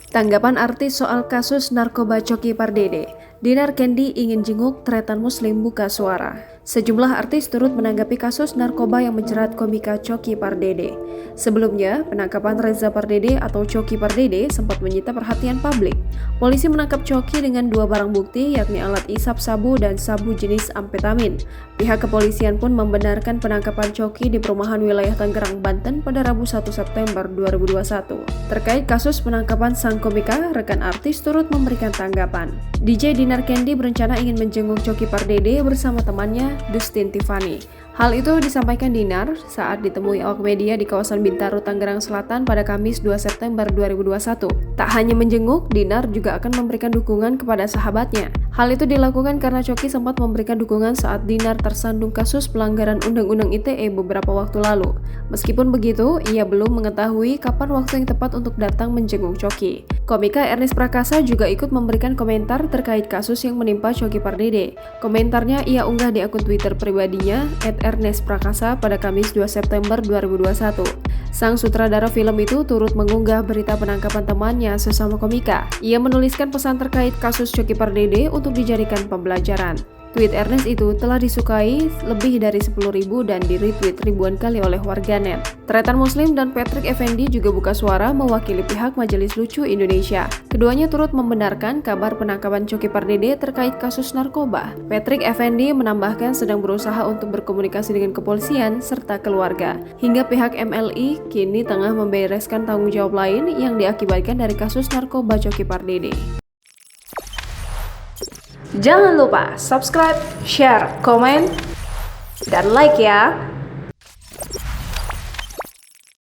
Tanggapan artis soal kasus narkoba Coki Pardede. Dinar Candy ingin jenguk tretan muslim buka suara. Sejumlah artis turut menanggapi kasus narkoba yang menjerat komika Coki Pardede. Sebelumnya, penangkapan Reza Pardede atau Coki Pardede sempat menyita perhatian publik. Polisi menangkap Coki dengan 2 barang bukti, yakni alat isap sabu dan sabu jenis amfetamin. Pihak kepolisian pun membenarkan penangkapan Coki di perumahan wilayah Tangerang, Banten pada Rabu 1 September 2021. Terkait kasus penangkapan sang komika, rekan artis turut memberikan tanggapan. DJ Dinar Candy berencana ingin menjenguk Coki Pardede bersama temannya, Dustin Tiffany. Hal itu disampaikan Dinar saat ditemui awak media di kawasan Bintaro, Tangerang Selatan pada Kamis 2 September 2021. Tak hanya menjenguk, Dinar juga akan memberikan dukungan kepada sahabatnya. Hal itu dilakukan karena Coki sempat memberikan dukungan saat Dinar tersandung kasus pelanggaran Undang-Undang ITE beberapa waktu lalu. Meskipun begitu, ia belum mengetahui kapan waktu yang tepat untuk datang menjenguk Coki. Komika Ernest Prakasa juga ikut memberikan komentar terkait kasus yang menimpa Coki Pardede. Komentarnya ia unggah di akun Twitter pribadinya @Ernest Prakasa pada Kamis 2 September 2021. Sang sutradara film itu turut mengunggah berita penangkapan temannya sesama komika. Ia menuliskan pesan terkait kasus Coki Pardede untuk dijadikan pembelajaran. Tweet Ernest itu telah disukai lebih dari 10.000 dan di-retweet ribuan kali oleh warganet. Tretan Muslim dan Patrick Effendi juga buka suara mewakili pihak Majelis Lucu Indonesia. Keduanya turut membenarkan kabar penangkapan Coki Pardede terkait kasus narkoba. Patrick Effendi menambahkan sedang berusaha untuk berkomunikasi dengan kepolisian serta keluarga. Hingga pihak MLI kini tengah membereskan tanggung jawab lain yang diakibatkan dari kasus narkoba Coki Pardede. Jangan lupa subscribe, share, komen, dan like ya!